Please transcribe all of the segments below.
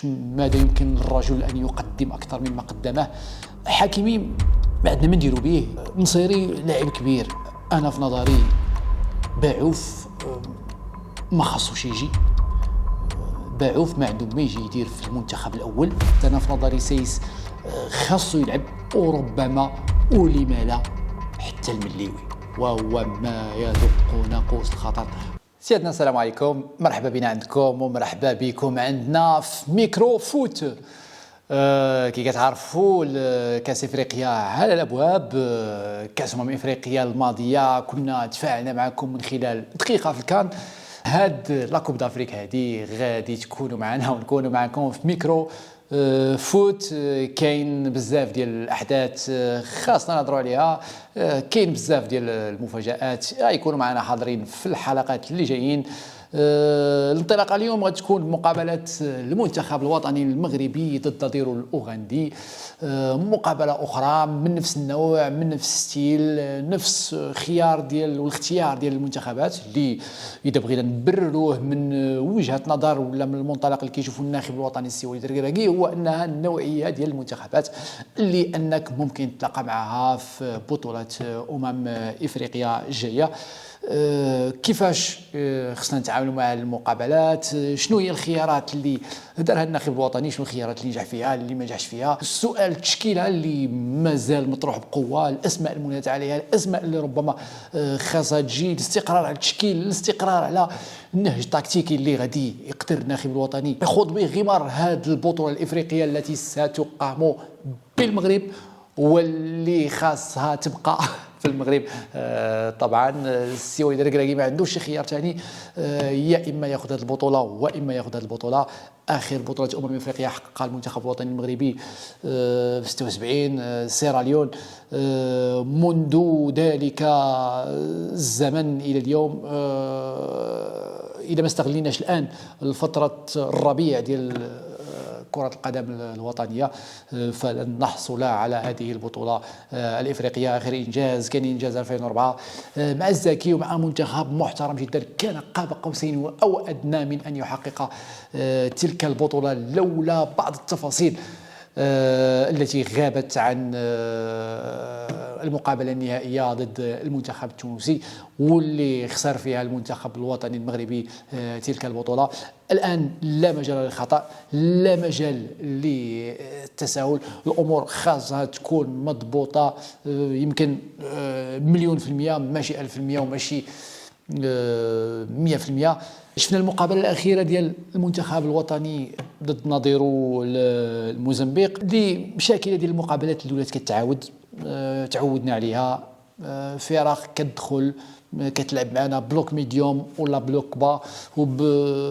ماذا يمكن للرجل أن يقدم أكثر مما قدمه؟ حكيمي ما عندنا ما نديرو به. نصيري لاعب كبير، أنا في نظري باعوف ما خاصوش يجي، باعوف ما عنده ما يجي يدير في المنتخب الأول. أنا في نظري سيس خاصو يلعب، وربما ولما لا حتى المليوي، وهو ما يدق ناقوس الخطر. سيادنا السلام عليكم، مرحبا بنا عندكم ومرحبا بكم عندنا في ميكرو فوت. كي كتعرفوا كاس افريقيا على الابواب. كاس افريقيا الماضيه كنا تفاعلنا معكم من خلال دقيقه في الكان. هاد لا كوب دافريك هادي غادي تكونوا معنا ونكونوا معكم في ميكرو فوت. كاين بزاف ديال الاحداث خاصنا نهضروا عليها، كاين بزاف ديال المفاجآت غيكونوا معنا حاضرين في الحلقات اللي جايين. الانطلاقه اليوم غتكون بمقابله المنتخب الوطني المغربي ضد ديرو الاوغندي. مقابله اخرى من نفس النوع، من نفس الستيل، نفس خيار ديال والاختيار ديال المنتخبات اللي اذا بغينا نبرروه من وجهه نظر ولا من المنطلق اللي كيشوفوا الناخب الوطني السي وليد الركراكي، هو انها النوعيه ديال المنتخبات اللي انك ممكن تلاقى معها في بطوله افريقيا الجايه. كيفاش خصنا نتعاملوا مع المقابلات؟ شنو هي الخيارات اللي دارها الناخب الوطني؟ شنو الخيارات اللي نجح فيها، اللي ما نجحش فيها؟ السؤال التشكيله اللي مازال مطروح بقوه، الاسماء المنادى عليها، الاسماء اللي ربما خاصها تجي، الاستقرار على التشكيل، الاستقرار على النهج التكتيكي اللي غادي يقدر الناخب الوطني يخوض به غمار هذه البطوله الافريقيه التي ستقام بالمغرب واللي خاصها تبقى في المغرب. طبعا السي وليد الركراكي ما عندوش شي خيار ثاني، يا اما ياخذ هذه البطوله واما ياخذ هذه البطوله. اخر بطوله افريقيا حققها المنتخب الوطني المغربي في 76 سيراليون. منذ ذلك الزمن الى اليوم، اذا ما استغليناش الان الفتره الربيع ديال كرة القدم الوطنية فلن نحصل على هذه البطولة الإفريقية. آخر إنجاز كان إنجاز 2004 مع الزاكي ومع منتخب محترم جدا، كان قاب قوسين أو أدنى من أن يحقق تلك البطولة لولا بعض التفاصيل التي غابت عن المقابلة النهائية ضد المنتخب التونسي، واللي خسر فيها المنتخب الوطني المغربي تلك البطولة. الآن لا مجال للخطأ، لا مجال للتساهل، الأمور خاصها تكون مضبوطة. يمكن 1,000,000%، ماشي 1000% وماشي 100%. شفنا المقابله الاخيره ديال المنتخب الوطني ضد نظيره الموزمبيق، اللي شاكله ديال المقابلات اللي ولات كتعاود، تعودنا عليها. فرق كتدخل كتلعب معنا بلوك ميديوم ولا بلوك با، وبلغه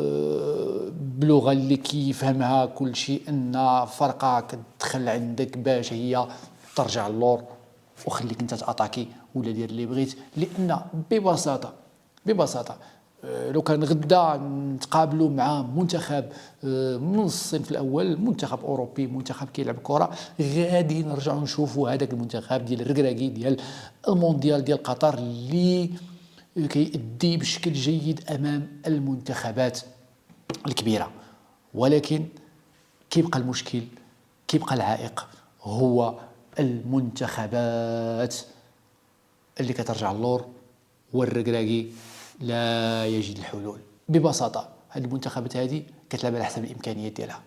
اللي كيفهمها كل شيء، ان فرقه كتدخل عندك باش هي ترجع اللور وخليك انت تاتاكي ولا دير اللي بغيت. لان ببساطه لو كان غدا نتقابلوا مع منتخب من الصنف الاول، منتخب اوروبي، منتخب كيلعب كره، غادي نرجعوا نشوفوا هذاك المنتخب ديال الركراكي ديال المونديال ديال قطر اللي كيأدي بشكل جيد امام المنتخبات الكبيره. ولكن كيبقى المشكل، كيبقى العائق، هو المنتخبات اللي كترجع اللور، والركراكي لا يجد الحلول. ببساطه هذه المنتخبات هذه كتلعب على حسب الامكانيات ديالها.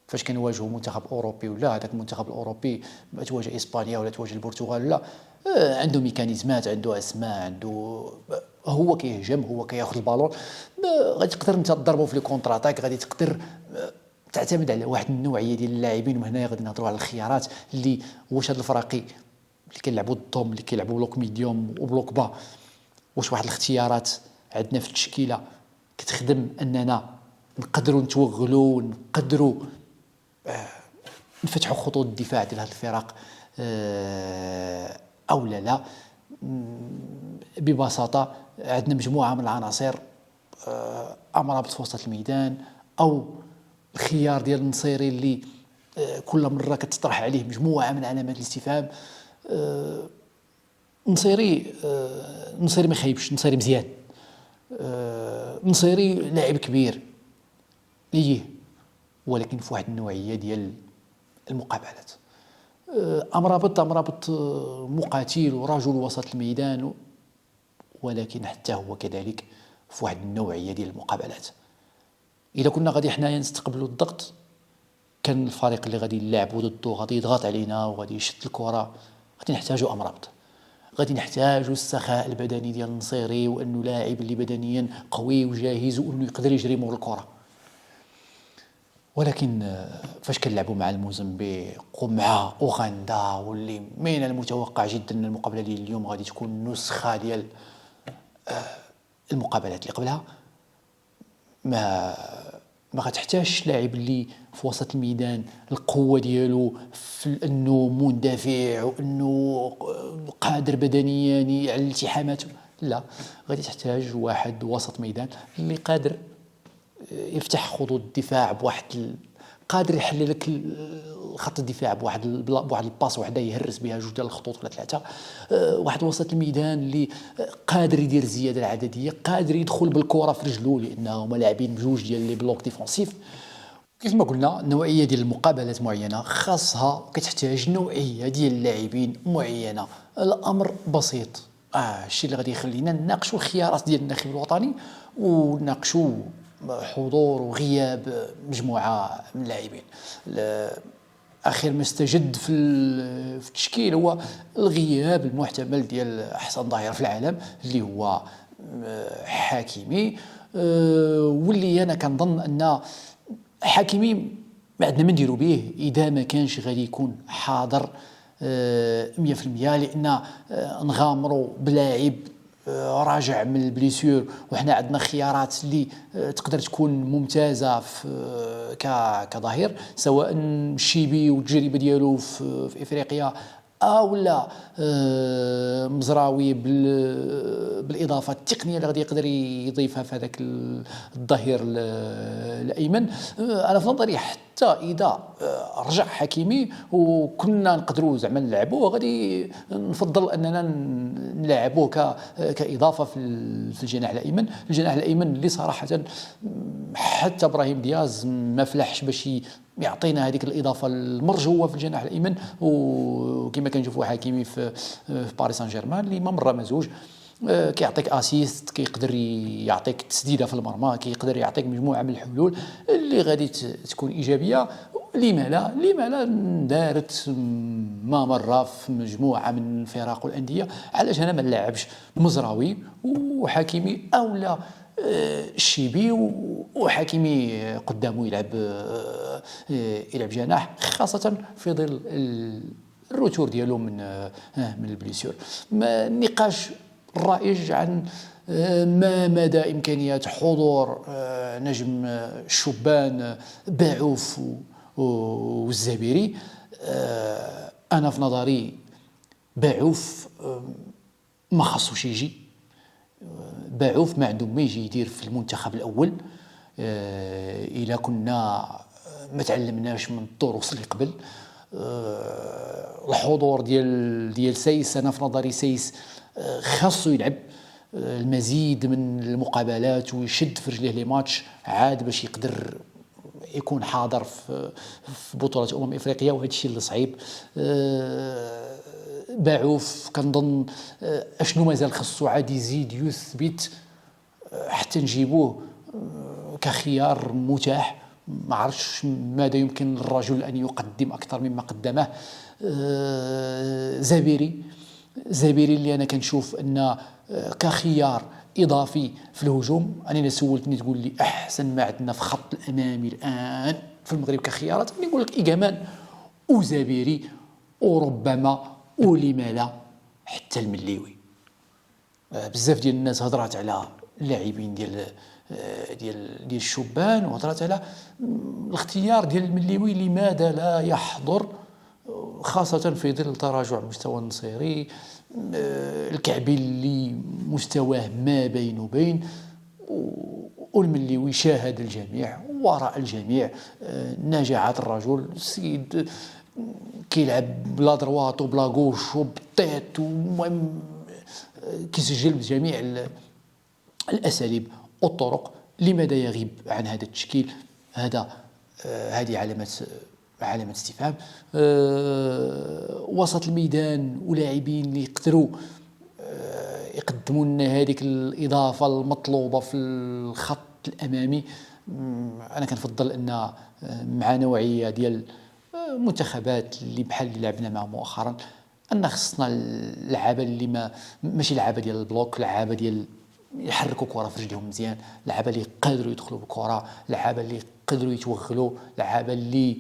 فاش كنواجهوا منتخب اوروبي ولا هذاك المنتخب الاوروبي ما تواجه اسبانيا ولا تواجه البرتغال، لا عنده ميكانيزمات، عنده اسماء، عنده هو كيهجم، هو كياخذ البالون، غادي تقدر انت تضربه في لي كونتر اتاك، غادي تقدر تعتمد على واحد النوعيه ديال اللاعبين. وهنا غادي نهضروا على الخيارات اللي واش هاد الفراقي اللي كيلعبوا ضدهم، اللي كيلعبوا بلوك ميديوم وبلوك با، واش واحد الاختيارات عندنا في التشكيله كتخدم اننا نقدروا نتوغلوا، نقدروا نفتحوا خطوط الدفاع ديال هذه الفرق او لا. ببساطه عندنا مجموعه من العناصر امرها في وسط الميدان، او الخيار ديال النصيري اللي كل مره كتطرح عليه مجموعه من علامات الاستفهام. نصيري ما خايبش، نصيري مزيان، نصيري لاعب كبير ليه ولكن في واحد النوعيه ديال المقابلات. امرابط مقاتل ورجل وسط الميدان، ولكن حتى هو كذلك في واحد النوعيه ديال المقابلات. اذا كنا غادي حنايا نستقبلوا الضغط، كان الفريق اللي غادي نلعبوا ضده غادي يضغط علينا وغادي يشد الكره، غادي نحتاجوا امرابط، غادي نحتاجوا السخاء البدني ديال النصيري، وانه لاعب اللي بدنيا قوي وجاهز وانه يقدر يجري مور الكره. ولكن فاش كنلعبوا مع الموزمبيق ومع اوغندا، واللي من المتوقع جدا ان المقابله ديال اليوم غادي تكون نسخه ديال المقابلات اللي قبلها، ما غتحتاجش لاعب اللي في وسط الميدان القوه ديالو في انه مندفع وانه قادر بدنيا على الالتحامات، لا، غادي تحتاج واحد وسط ميدان اللي قادر يفتح خطوط الدفاع قادر يحل لك خط الدفاع بواحد الباس وحده يهرس بها جوج ديال الخطوط ولا ثلاثه، واحد وسط الميدان اللي قادر يدير الزياده العدديه، قادر يدخل بالكره في رجلو لانهم لاعبين بجوج ديال لي بلوك ديفونسيف. كيف ما قلنا نوعيه ديال المقابلات معينه خاصها كتحتاج نوعيه ديال اللاعبين معينه. الامر بسيط، الشيء اللي غادي يخلينا نناقشوا الخيارات ديال الناخب الوطني ونناقشوا حضور وغياب مجموعه من اللاعبين. اخر ما استجد في التشكيل هو الغياب المحتمل ديال احسن ظهير في العالم اللي هو حكيمي، واللي انا كنظن ان حكيمي ما عندنا ما نديرو به اذا ما كانش غادي يكون حاضر 100%، لان نغامروا بلاعب راجع من البليسيور وحنا عندنا خيارات اللي تقدر تكون ممتازه كظهير، سواء شيبي والتجربه ديالو في افريقيا ولا مزراوي بالاضافه التقنيه اللي غادي يقدر يضيفها في هذاك الظهير الايمن. انا في نظري حتى اذا رجع حكيمي وكنا نقدروا زعما نلعبوه، غادي نفضل اننا نلعبوه كاضافه في الجناح الايمن. الجناح الايمن اللي صراحه حتى ابراهيم دياز ما فلحش باش يعطينا هذيك الاضافه المرجوه في الجناح الايمن، وكما كنشوفوا حكيمي في باريس سان جيرمان اللي ما مره مزوج، كيعطيك اسيست، كيقدر يعطيك تسديده في المرمى، كيقدر يعطيك مجموعه من الحلول اللي غادي تكون ايجابيه. لما لا دارت ما مره في مجموعه من الفرق والانديه، علاش انا ما نلعبش مزراوي وحكيمي اولا الشيبي وحكيمي قدامه يلعب جناح، خاصه في ظل الروتور ديالو من البليسيور. النقاش الرائج عن ما مدى امكانيات حضور نجم الشبان باعوف والزبيري. انا في نظري باعوف ما خاصوش يجي، باعوف ما عنده ما يجي يدير في المنتخب الاول. الا كنا ما تعلمناش من الدروس اللي قبل، الحضور ديال سايس، انا في نظري سايس خاصو يلعب المزيد من المقابلات ويشد في رجليه لي ماتش عاد باش يقدر يكون حاضر في بطولة افريقيا، وهذا الشيء اللي صعيب. باعوف كنظن اشنو مازال خصو عاد يزيد يثبت حتى نجيبوه كخيار متاح. ما عرفتش ماذا يمكن للرجل ان يقدم اكثر مما قدمه. زبيري اللي انا كنشوف ان كخيار اضافي في الهجوم. انا سولتني تقول لي احسن ما عندنا في خط الامامي الان في المغرب كخيارات، نقول لك ايغامان وزبيري وربما ولما لا حتى المليوي. بزاف ديال الناس هضرات على اللاعبين ديال الشبان وهضرات على الاختيار ديال المليوي لماذا لا يحضر، خاصة في ظل تراجع مستوى النصيري، الكعبي اللي مستواه ما بين وبين، والمليوي شاهد الجميع وراء الجميع نجاحات الرجل. السيد كيلعب بلا دروات وبلا غوش وبالطيط، ومهم كيسجل بجميع الاساليب والطرق. لماذا يغيب عن هذا التشكيل؟ هذا هذه علامة استفهام. وسط الميدان ولاعبين اللي يقدروا يقدموا لنا هذيك الإضافة المطلوبة في الخط الأمامي. أنا كنفضل أن مع نوعية ديال منتخبات اللي بحال اللي لعبنا معهم مؤخرا أن خصنا اللعابة اللي ماشي لعابة ديال البلوك، لعابة ديال يحركوا كرة في رجلهم مزيان، لعابة اللي يقدروا يدخلوا بالكرة، لعابة اللي يقدروا يتوغلوا، لعابة اللي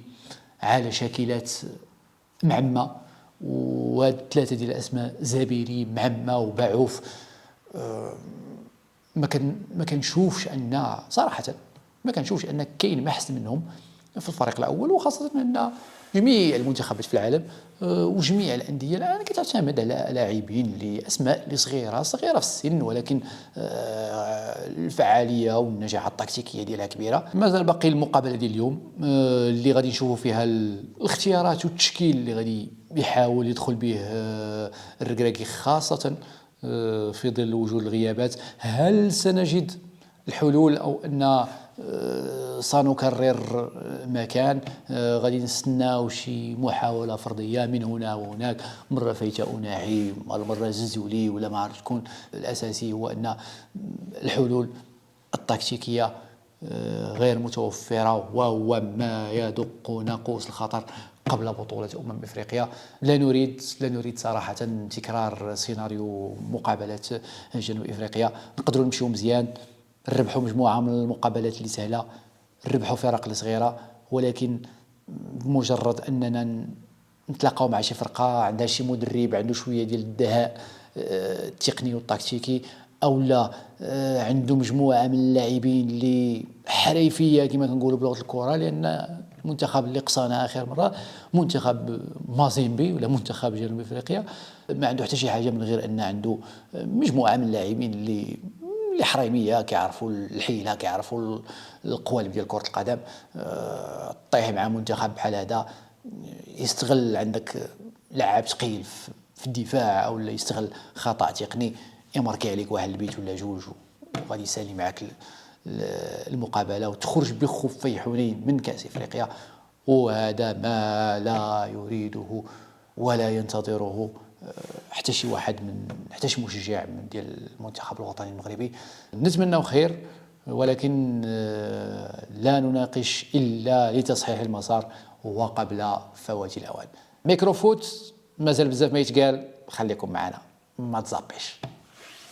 على شاكلات معمة. وهاد ثلاثة ديال الأسماء زبيري معمة وبعوف ما كنشوفش أن صراحة ما كنشوفش أن كاين ما أحسن منهم في الفريق الأول، وخاصة أن جميع المنتخبات في العالم وجميع الأندية الآن كتعتمد على لاعبين اللي أسماء اللي صغيرة في السن، ولكن الفعالية والنجاعة التكتيكية ديالها كبيرة. مازال باقي المقابلة ديال اليوم اللي غادي نشوفوا فيها الاختيارات والتشكيل اللي غادي يحاول يدخل به الركراكي، خاصة في ظل وجود الغيابات. هل سنجد الحلول أو أن سنكرر ما كان؟ غادي نستناو شي محاولة فردية من هنا وهناك، مرة فايتة أناحي، مرة ززولي، ولا ما عرفت شكون. الأساسي هو أن الحلول التكتيكية غير متوفرة، وهو ما يدق ناقوس الخطر قبل بطولة أفريقيا. لا نريد صراحة تكرار سيناريو مقابلة جنوب أفريقيا. نقدروا نمشيو مزيان، نربحوا مجموعة من المقابلات اللي سهلة، نربحوا فرق الصغيرة، ولكن بمجرد أننا نتلاقاو مع شي فرقة عندها شي مدرب عنده شوية ديال الدهاء التقني والتكتيكي، أو لا عنده مجموعة من اللاعبين اللي حريفية كما كنقولوا بلغة الكرة، لأن المنتخب اللي قصانا آخر مرة منتخب مازيمبي ولا منتخب جنوب أفريقيا ما عنده حتى شي حاجة من غير أن عنده مجموعة من اللاعبين اللي حريميه، كيعرفوا الحيله، كيعرفوا القوالب ديال كره القدم. طيح مع منتخب بحال هذا يستغل عندك لاعب ثقيل في الدفاع، او يستغل خطا تقني يماركي عليك واحد البيت ولا جوج، وغادي يسالي معك المقابله وتخرج بخفي حنين من كاس افريقيا. وهذا ما لا يريده ولا ينتظره حتى شي مشجع من ديال المنتخب الوطني المغربي. نتمنى خير، ولكن لا نناقش إلا لتصحيح المسار وقبل فوات الأوان. ميكروفوت مازال بزاف ما يتقال، خليكم معنا، ما تزابيش.